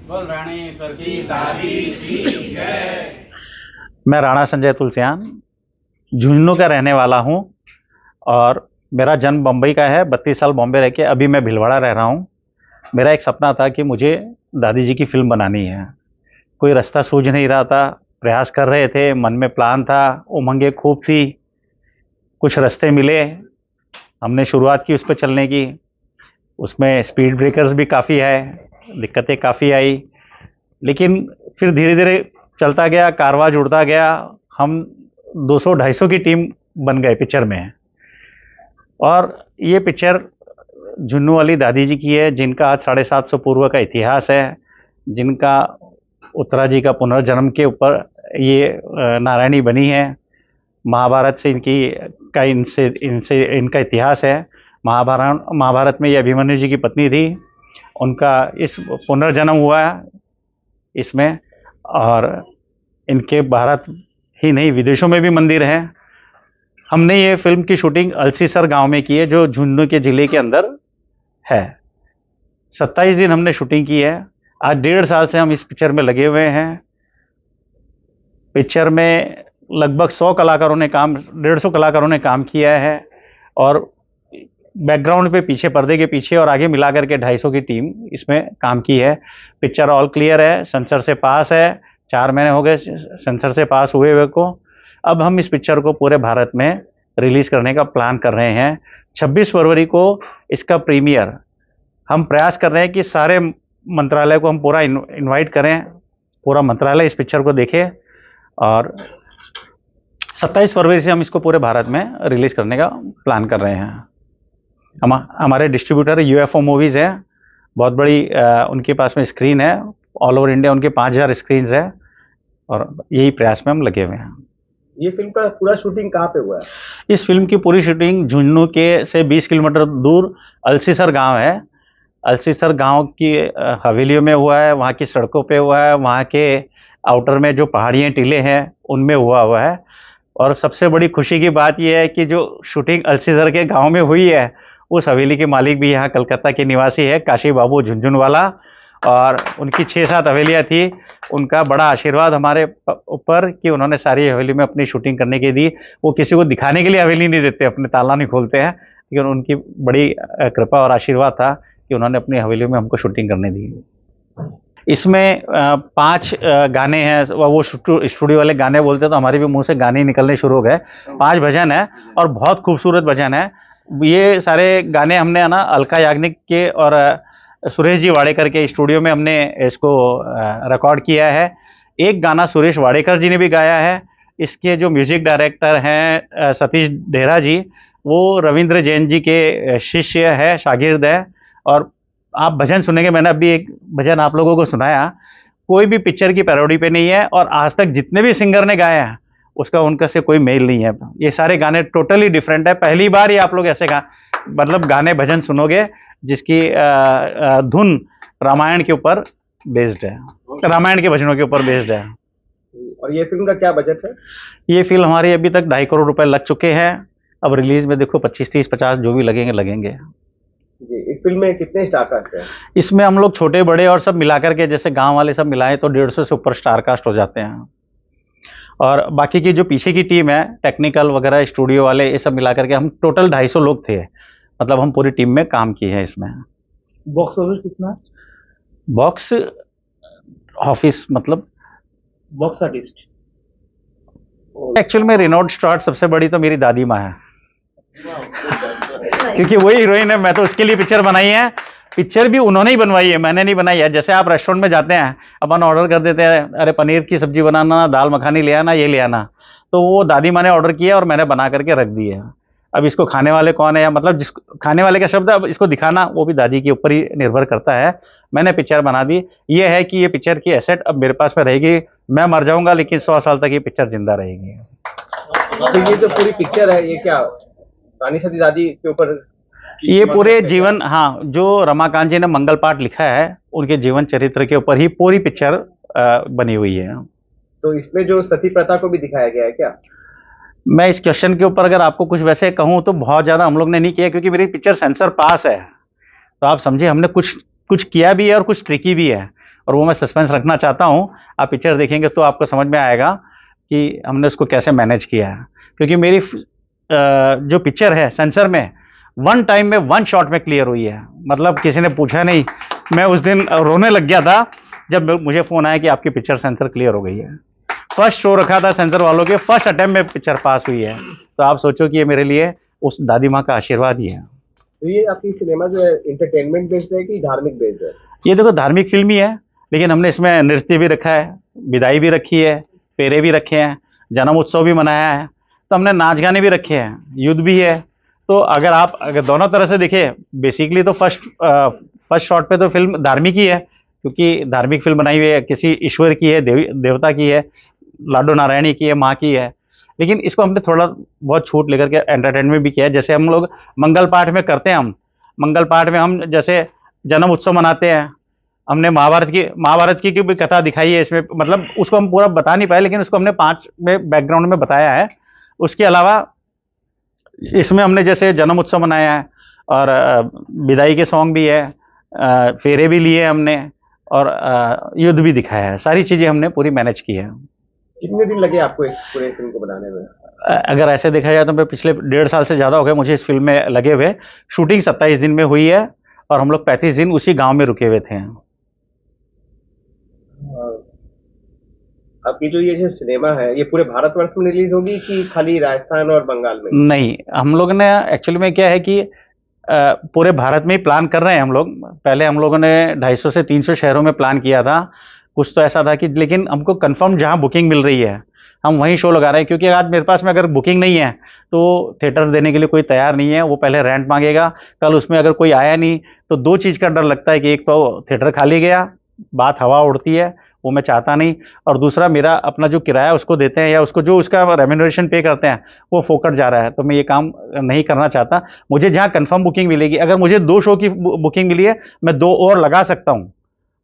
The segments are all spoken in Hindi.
बोल राणेश्वर की दादी की जय। मैं राणा संजय तुलसियान झुंझुनू का रहने वाला हूँ और मेरा जन्म बम्बई का है। 32 साल बॉम्बे रह के अभी मैं भिलवाड़ा रह रहा हूँ। मेरा एक सपना था कि मुझे दादी जी की फिल्म बनानी है। कोई रास्ता सूझ नहीं रहा था, प्रयास कर रहे थे, मन में प्लान था, उमंगें खूब थी। कुछ रास्ते मिले, हमने शुरुआत की उस पर चलने की। उसमें स्पीड ब्रेकर्स भी काफ़ी है, दिक्कतें काफ़ी आई, लेकिन फिर धीरे धीरे चलता गया, कारवां जुड़ता गया। हम 200-250 की टीम बन गए पिक्चर में। और ये पिक्चर झुन्नू वाली दादी जी की है, जिनका आज 750 पूर्व का इतिहास है, जिनका उत्तरा जी का पुनर्जन्म के ऊपर ये नारायणी बनी है। महाभारत से इनका इतिहास है। महाभारत में ये अभिमन्यु जी की पत्नी थी, उनका इस पुनर्जन्म हुआ इसमें। और इनके भारत ही नहीं, विदेशों में भी मंदिर हैं। हमने ये फिल्म की शूटिंग अलसीसर गांव में की है, जो झुंझुनू के ज़िले के अंदर है। 27 दिन हमने शूटिंग की है। आज 1.5 साल से हम इस पिक्चर में लगे हुए हैं। पिक्चर में लगभग 100 कलाकारों ने 150 कलाकारों ने काम किया है। और बैकग्राउंड पे, पीछे पर्दे के पीछे और आगे मिला करके 250 की टीम इसमें काम की है। पिक्चर ऑल क्लियर है, सेंसर से पास है। 4 महीने हो गए सेंसर से पास हुए हुए को। अब हम इस पिक्चर को पूरे भारत में रिलीज़ करने का प्लान कर रहे हैं। 26 फरवरी को इसका प्रीमियर। हम प्रयास कर रहे हैं कि सारे मंत्रालय को हम पूरा इनवाइट करें, पूरा मंत्रालय इस पिक्चर को देखे। और 27 फरवरी से हम इसको पूरे भारत में रिलीज़ करने का प्लान कर रहे हैं। हमारे डिस्ट्रीब्यूटर यूएफओ मूवीज़ है, बहुत बड़ी उनके पास में स्क्रीन है। ऑल ओवर इंडिया उनके 5000 स्क्रीन है और यही प्रयास में हम लगे हुए हैं। ये फिल्म का पूरा शूटिंग कहाँ पे हुआ है? इस फिल्म की पूरी शूटिंग झुंझुनू के से 20 किलोमीटर दूर अलसीसर गांव है। अलसीसर गांव की हवेलियों में हुआ है, वहाँ की सड़कों पे हुआ है, वहाँ के आउटर में जो पहाड़ियाँ टीले हैं उनमें हुआ है। और सबसे बड़ी खुशी की बात यह है कि जो शूटिंग अलसीसर के गांव में हुई है, उस हवेली के मालिक भी यहाँ कलकत्ता के निवासी है, काशी बाबू झुंझुनवाला। और उनकी 6-7 हवेलियाँ थी। उनका बड़ा आशीर्वाद हमारे ऊपर कि उन्होंने सारी हवेली में अपनी शूटिंग करने की दी। वो किसी को दिखाने के लिए हवेली नहीं देते, अपने ताला नहीं खोलते हैं, लेकिन उनकी बड़ी कृपा और आशीर्वाद था कि उन्होंने अपनी हवेली में हमको शूटिंग करने दी। इसमें 5 गाने हैं। वो स्टूडियो वाले गाने बोलते तो हमारे भी मुंह से गाने निकलने शुरू हो गए। 5 भजन है और बहुत खूबसूरत भजन है। ये सारे गाने हमने ना अलका याग्निक के और सुरेश जी वाडेकर के स्टूडियो में हमने इसको रिकॉर्ड किया है। एक गाना सुरेश वाडेकर जी ने भी गाया है। इसके जो म्यूजिक डायरेक्टर हैं सतीश डेहरा जी, वो रविंद्र जैन जी के शिष्य है, शागिर्द है। और आप भजन सुनेंगे, मैंने अभी एक भजन आप लोगों को सुनाया, कोई भी पिक्चर की पैरोडी पे नहीं है। और आज तक जितने भी सिंगर ने गाया है उसका उनका से कोई मेल नहीं है। ये सारे गाने टोटली डिफरेंट है। पहली बार ही आप लोग ऐसे गाने भजन सुनोगे जिसकी धुन रामायण के ऊपर बेस्ड है, रामायण के भजनों के ऊपर बेस्ड है। और ये फिल्म का क्या बजट है? ये फिल्म हमारी अभी तक 2.5 करोड़ रुपए लग चुके हैं। अब रिलीज में देखो 25, 30, 50 जो भी लगेंगे। जी, इस फिल्म में कितने स्टार कास्ट है? इसमें हम लोग छोटे बड़े और सब मिलाकर के, जैसे गांव वाले सब मिलाएं तो 150 से ऊपर स्टार कास्ट हो जाते हैं। और बाकी की जो पीछे की टीम है, टेक्निकल वगैरह, स्टूडियो वाले, ये सब मिलाकर के हम टोटल 250 लोग थे। मतलब हम पूरी टीम में काम किए हैं इसमें। बॉक्स ऑफिस कितना है? बॉक्स ऑफिस मतलब बॉक्स आर्टिस्ट। एक्चुअल में रिनोड स्टार्ट सबसे बड़ी तो मेरी दादी माँ है, क्योंकि वही हीरोइन है। मैं तो उसके लिए पिक्चर बनाई है। पिक्चर भी उन्होंने ही बनवाई है, मैंने नहीं बनाई है। जैसे आप रेस्टोरेंट में जाते हैं, अपन ऑर्डर कर देते हैं, अरे पनीर की सब्जी बनाना, दाल मखानी ले आना, ये ले आना, तो वो दादी माँ ने ऑर्डर किया और मैंने बना करके रख दी है। अब इसको खाने वाले कौन है, या मतलब जिस खाने वाले का शब्द है, अब इसको दिखाना वो भी दादी के ऊपर ही निर्भर करता है। मैंने पिक्चर बना दी। ये है कि ये पिक्चर की एसेट अब मेरे पास में रहेगी। मैं मर जाऊंगा लेकिन 100 साल तक ये पिक्चर जिंदा रहेगी। तो ये जो पूरी पिक्चर है, ये क्या रानी सती दादी के ऊपर? ये पूरे जीवन, हाँ, जो रमाकांत जी ने मंगल पाठ लिखा है उनके जीवन चरित्र के ऊपर ही पूरी पिक्चर बनी हुई है। तो इसमें जो सती प्रथा को भी दिखाया गया है क्या? मैं इस क्वेश्चन के ऊपर अगर आपको कुछ वैसे कहूँ तो बहुत ज़्यादा हम लोग ने नहीं किया, क्योंकि मेरी पिक्चर सेंसर पास है। तो आप समझिए हमने कुछ किया भी है और कुछ ट्रिकी भी है। और वो मैं सस्पेंस रखना चाहता हूँ। आप पिक्चर देखेंगे तो आपको समझ में आएगा कि हमने उसको कैसे मैनेज किया है, क्योंकि मेरी जो पिक्चर है सेंसर में वन टाइम में वन शॉट में क्लियर हुई है। मतलब किसी ने पूछा नहीं, मैं उस दिन रोने लग गया था जब मुझे फ़ोन आया कि आपकी पिक्चर सेंसर क्लियर हो गई है। फर्स्ट शो रखा था सेंसर वालों के, फर्स्ट अटेम्प्ट में पिक्चर पास हुई है। तो आप सोचो कि ये मेरे लिए उस दादी माँ का आशीर्वाद ही है। तो ये आपकी सिनेमा जो है इंटरटेनमेंट बेस्ड है कि धार्मिक बेस्ड है? ये देखो धार्मिक फिल्म ही है, लेकिन हमने इसमें नृत्य भी रखा है, विदाई भी रखी है, फेरे भी रखे हैं, जन्म उत्सव भी मनाया है, तो हमने नाच गाने भी रखे हैं, युद्ध भी है। तो अगर दोनों तरह से देखें, बेसिकली तो फर्स्ट शॉट पे तो फिल्म धार्मिक ही है, क्योंकि धार्मिक फिल्म बनाई हुई है, किसी ईश्वर की है, देवता की है, लाडो नारायणी की है, माँ की है। लेकिन इसको हमने थोड़ा बहुत छूट लेकर के एंटरटेनमेंट भी किया है। जैसे हम लोग मंगल पाठ में करते हैं, हम मंगल पाठ में हम जैसे जन्म उत्सव मनाते हैं, हमने महाभारत की भी कथा दिखाई है इसमें। मतलब उसको हम पूरा बता नहीं पाए, लेकिन उसको हमने 5 में बैकग्राउंड में बताया है। उसके अलावा इसमें हमने जैसे जन्म उत्सव मनाया है, और विदाई के सॉन्ग भी है, फेरे भी लिए हमने, और युद्ध भी दिखाया है। सारी चीज़ें हमने पूरी मैनेज की है। कितने दिन लगे आपको इस पूरे फिल्म को बनाने में? अगर ऐसे देखा जाए तो मैं पिछले 1.5 साल से ज़्यादा हो गए मुझे इस फिल्म में लगे हुए। शूटिंग 27 दिन में हुई है, और हम लोग 35 दिन उसी गांव में रुके हुए थे। आपकी जो सिनेमा है ये पूरे भारतवर्ष में रिलीज होगी कि खाली राजस्थान और बंगाल में? नहीं, हम लोग ने एक्चुअली में क्या है कि पूरे भारत में ही प्लान कर रहे हैं हम लोग। पहले हम लोगों ने 250 से 300 शहरों में प्लान किया था। कुछ तो ऐसा था कि, लेकिन हमको कंफर्म जहां बुकिंग मिल रही है हम वहीं शो लगा रहे हैं, क्योंकि आज मेरे पास में अगर बुकिंग नहीं है तो थिएटर देने के लिए कोई तैयार नहीं है। वो पहले रेंट मांगेगा, कल उसमें अगर कोई आया नहीं तो 2 चीज़ का डर लगता है कि एक तो थिएटर खाली गया, बात हवा उड़ती है, वो मैं चाहता नहीं, और दूसरा मेरा अपना जो किराया उसको देते हैं या उसको जो उसका रेम्यूनरेशन पे करते हैं वो फोकट जा रहा है, तो मैं ये काम नहीं करना चाहता। मुझे जहाँ कंफर्म बुकिंग मिलेगी, अगर मुझे 2 शो की बुकिंग मिली है मैं 2 और लगा सकता हूँ,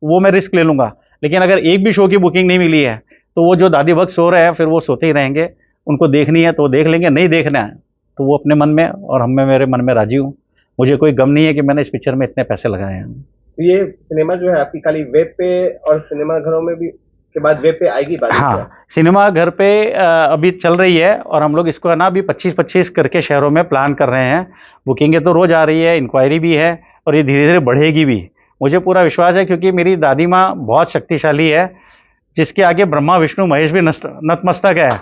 वो मैं रिस्क ले लूँगा। लेकिन अगर एक भी शो की बुकिंग नहीं मिली है तो वो जो दादी वक्त सो रहे हैं फिर वो सोते ही रहेंगे। उनको देखनी है तो देख लेंगे, नहीं देखना है तो वो अपने मन में और हम में, मेरे मन में राजी हूँ। मुझे कोई गम नहीं है कि मैंने इस पिक्चर में इतने पैसे लगाए हैं। तो ये सिनेमा जो है आपकी खाली वेब पे और सिनेमा घरों में भी के बाद वेब पे आएगी बात? हाँ, सिनेमा घर पे अभी चल रही है, और हम लोग इसको है ना अभी 25-25 करके शहरों में प्लान कर रहे हैं। बुकिंगें तो रोज़ आ रही है, इंक्वायरी भी है, और ये धीरे धीरे बढ़ेगी भी। मुझे पूरा विश्वास है, क्योंकि मेरी दादी माँ बहुत शक्तिशाली है, जिसके आगे ब्रह्मा विष्णु महेश भी नतमस्तक है।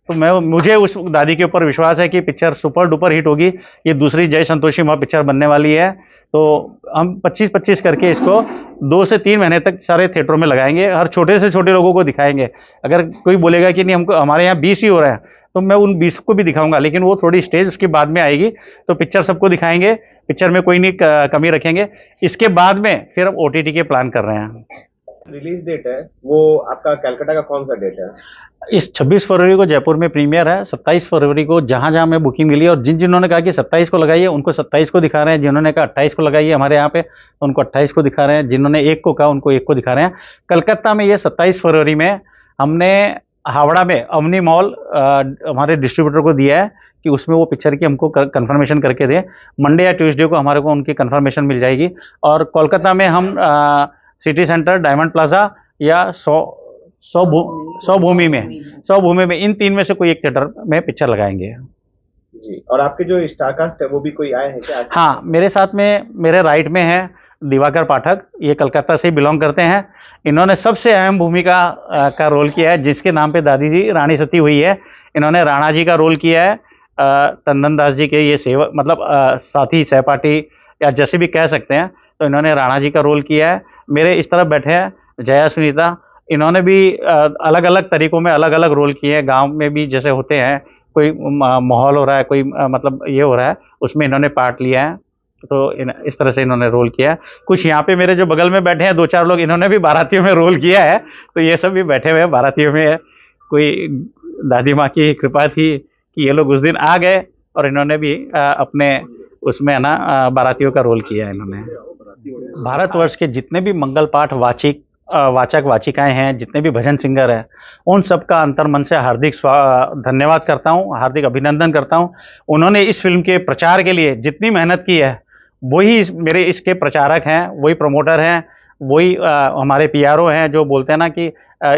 तो मुझे उस दादी के ऊपर विश्वास है कि पिक्चर सुपर डुपर हिट होगी। ये दूसरी जय संतोषी माँ पिक्चर बनने वाली है, तो हम 25-25 करके इसको 2 से 3 महीने तक सारे थिएटरों में लगाएंगे, हर छोटे से छोटे लोगों को दिखाएंगे। अगर कोई बोलेगा कि नहीं हमको हमारे यहाँ 20 ही हो रहा है, तो मैं उन 20 को भी दिखाऊंगा, लेकिन वो थोड़ी स्टेज उसके बाद में आएगी, तो पिक्चर सबको दिखाएंगे, पिक्चर में कोई नहीं कमी रखेंगे। इसके बाद में फिर हम OTT के प्लान कर रहे हैं। रिलीज डेट है वो आपका कलकत्ता का कौन सा डेट है? इस 26 फरवरी को जयपुर में प्रीमियर है। 27 फरवरी को जहाँ जहाँ में बुकिंग मिली है, और जिन्होंने कहा कि 27 को लगाइए उनको 27 को दिखा रहे हैं, जिन्होंने कहा 28 को लगाइए हमारे यहाँ पे तो उनको 28 को दिखा रहे हैं, जिन्होंने 1 को कहा उनको 1 को दिखा रहे हैं। कलकत्ता में ये 27 फरवरी में हमने हावड़ा में अवनी मॉल हमारे डिस्ट्रीब्यूटर को दिया है कि उसमें वो पिक्चर की हमको कंफर्मेशन करके दें। मंडे या ट्यूसडे को हमारे को उनकी कंफर्मेशन मिल जाएगी। और कोलकाता में हम सिटी सेंटर, डायमंड प्लाजा या सौ भूमि में इन 3 में से कोई एक थिएटर में पिक्चर लगाएंगे जी। और आपके जो स्टारकास्ट है वो भी कोई आए हैं क्या? हाँ, मेरे साथ में मेरे राइट में है दिवाकर पाठक, ये कलकत्ता से बिलोंग करते हैं। इन्होंने सबसे अहम भूमिका का रोल किया है, जिसके नाम पे दादी जी रानी सती हुई है। इन्होंने राणा जी का रोल किया है, तंदन दास जी के ये सेवक, मतलब साथी सहपाठी या जैसे भी कह सकते हैं, तो इन्होंने राणा जी का रोल किया है। मेरे इस तरफ बैठे हैं जया सुनीता, इन्होंने भी अलग अलग तरीकों में अलग अलग रोल किए हैं। गांव में भी जैसे होते हैं, कोई माहौल हो रहा है, कोई मतलब ये हो रहा है, उसमें इन्होंने पार्ट लिया है, तो इस तरह से इन्होंने रोल किया है। कुछ यहाँ पे मेरे जो बगल में बैठे हैं 2-4 लोग, इन्होंने भी बारातियों में रोल किया है, तो ये सब भी बैठे हुए हैं बारातियों में। कोई दादी माँ की कृपा थी कि ये लोग उस दिन आ गए और इन्होंने भी अपने उसमें है ना बारातियों का रोल किया है इन्होंने। भारतवर्ष के जितने भी मंगल पाठ वाचक वाचिकाएं हैं, जितने भी भजन सिंगर हैं, उन सबका अंतर्मन से हार्दिक धन्यवाद करता हूं, हार्दिक अभिनंदन करता हूं। उन्होंने इस फिल्म के प्रचार के लिए जितनी मेहनत की है, वही मेरे इसके प्रचारक हैं, वही प्रमोटर हैं, वही हमारे पीआरओ हैं जो बोलते हैं ना कि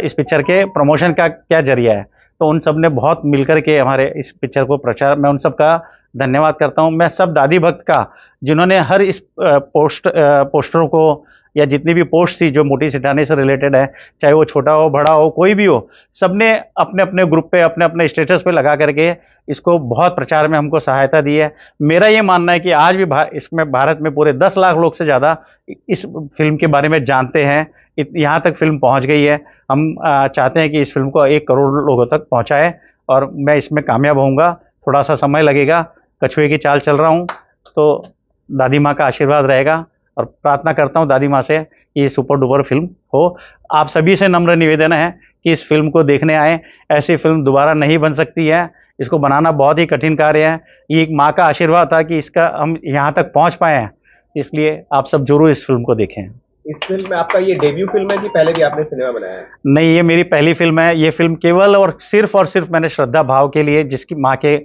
इस पिक्चर के प्रमोशन का क्या जरिया है, तो उन सब ने बहुत मिलकर के हमारे इस पिक्चर को प्रचार, मैं उन सब का धन्यवाद करता हूं। मैं सब दादी भक्त का, जिन्होंने हर इस पोस्टरों को या जितनी भी पोस्ट थी जो मोटी सिटानी से रिलेटेड है, चाहे वो छोटा हो बड़ा हो कोई भी हो, सबने अपने अपने ग्रुप पे अपने अपने स्टेटस पे लगा करके इसको बहुत प्रचार में हमको सहायता दी है। मेरा ये मानना है कि आज भी इसमें भारत में पूरे 10 लाख लोग से ज़्यादा इस फिल्म के बारे में जानते हैं। यहाँ तक फिल्म पहुँच गई है। हम चाहते हैं कि इस फिल्म को 1 करोड़ लोगों तक पहुँचाए और मैं इसमें कामयाब होऊंगा। थोड़ा सा समय लगेगा, कछुए की चाल चल रहा हूँ, तो दादी माँ का आशीर्वाद रहेगा और प्रार्थना करता हूँ दादी माँ से कि ये सुपर डुपर फिल्म हो। आप सभी से नम्र निवेदन है कि इस फिल्म को देखने आए। ऐसी फिल्म दोबारा नहीं बन सकती है, इसको बनाना बहुत ही कठिन कार्य है। ये एक माँ का आशीर्वाद था कि इसका हम यहाँ तक पहुँच पाए हैं, इसलिए आप सब जरूर इस फिल्म को देखें। इस फिल्म में आपका ये डेब्यू फिल्म है कि पहले भी आपने सिनेमा बनाया है? नहीं, ये मेरी पहली फिल्म है। ये फिल्म केवल और सिर्फ मैंने श्रद्धा भाव के लिए, जिसकी माँ के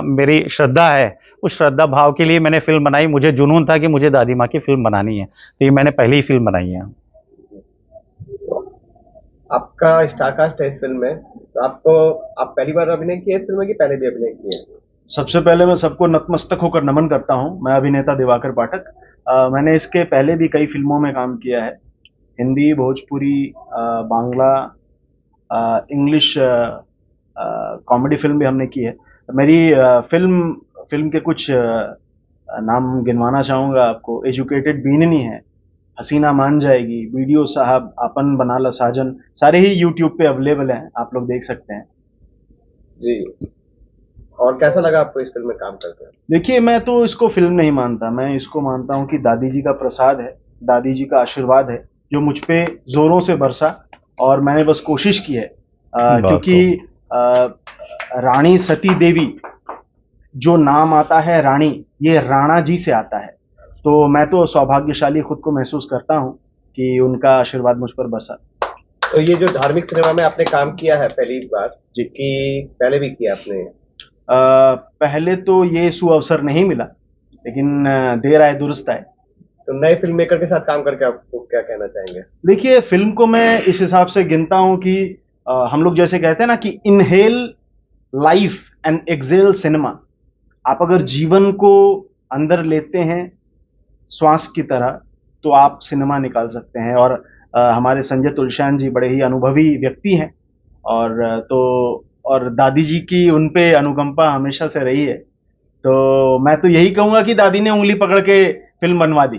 मेरी श्रद्धा है, उस श्रद्धा भाव के लिए मैंने फिल्म बनाई। मुझे जुनून था कि मुझे दादी माँ की फिल्म बनानी है, तो ये मैंने पहली ही फिल्म बनाई है। आपका स्टारकास्ट है इस फिल्म में, तो आप पहली बार अभिनय किया इस फिल्म में कि पहले भी अभिनय किया है? सबसे पहले मैं सबको नतमस्तक होकर नमन करता हूं। मैं अभिनेता दिवाकर पाठक। मैंने इसके पहले भी कई फिल्मों में काम किया है, Hindi, Bhojpuri, Bangla, English, comedy film भी हमने की है। मेरी फिल्म के कुछ नाम गिनवाना चाहूँगा आपको। एजुकेटेड बीननी है, हसीना मान जाएगी, वीडियो साहब, अपन बना ला साजन, सारे ही यूट्यूब पे अवेलेबल हैं, आप लोग देख सकते हैं जी। और कैसा लगा आपको इस फिल्म में काम करके? देखिए, मैं तो इसको फिल्म नहीं मानता, मैं इसको मानता हूँ कि दादी जी का प्रसाद है, दादी जी का आशीर्वाद है जो मुझ पे जोरों से बरसा, और मैंने बस कोशिश की है। क्योंकि रानी सती देवी, जो नाम आता है रानी, ये राणा जी से आता है, तो मैं तो सौभाग्यशाली खुद को महसूस करता हूँ कि उनका आशीर्वाद मुझ पर बरसा। तो ये जो धार्मिक सिनेमा में आपने काम किया है पहली बार जी, कि पहले भी किया आपने? पहले तो ये सुअवसर नहीं मिला, लेकिन देर आए दुरुस्त आए। तो नए फिल्म मेकर के साथ काम करके आपको क्या कहना चाहेंगे? देखिए, फिल्म को मैं इस हिसाब से गिनता हूं कि हम लोग जैसे कहते हैं ना कि inhale life and exhale cinema. आप अगर जीवन को अंदर लेते हैं श्वास की तरह, तो आप सिनेमा निकाल सकते हैं। और हमारे संजय तुलशान जी बड़े ही अनुभवी व्यक्ति हैं, और दादी जी की उन पे अनुकंपा हमेशा से रही है। तो मैं तो यही कहूंगा कि दादी ने उंगली पकड़ के फिल्म बनवा दी।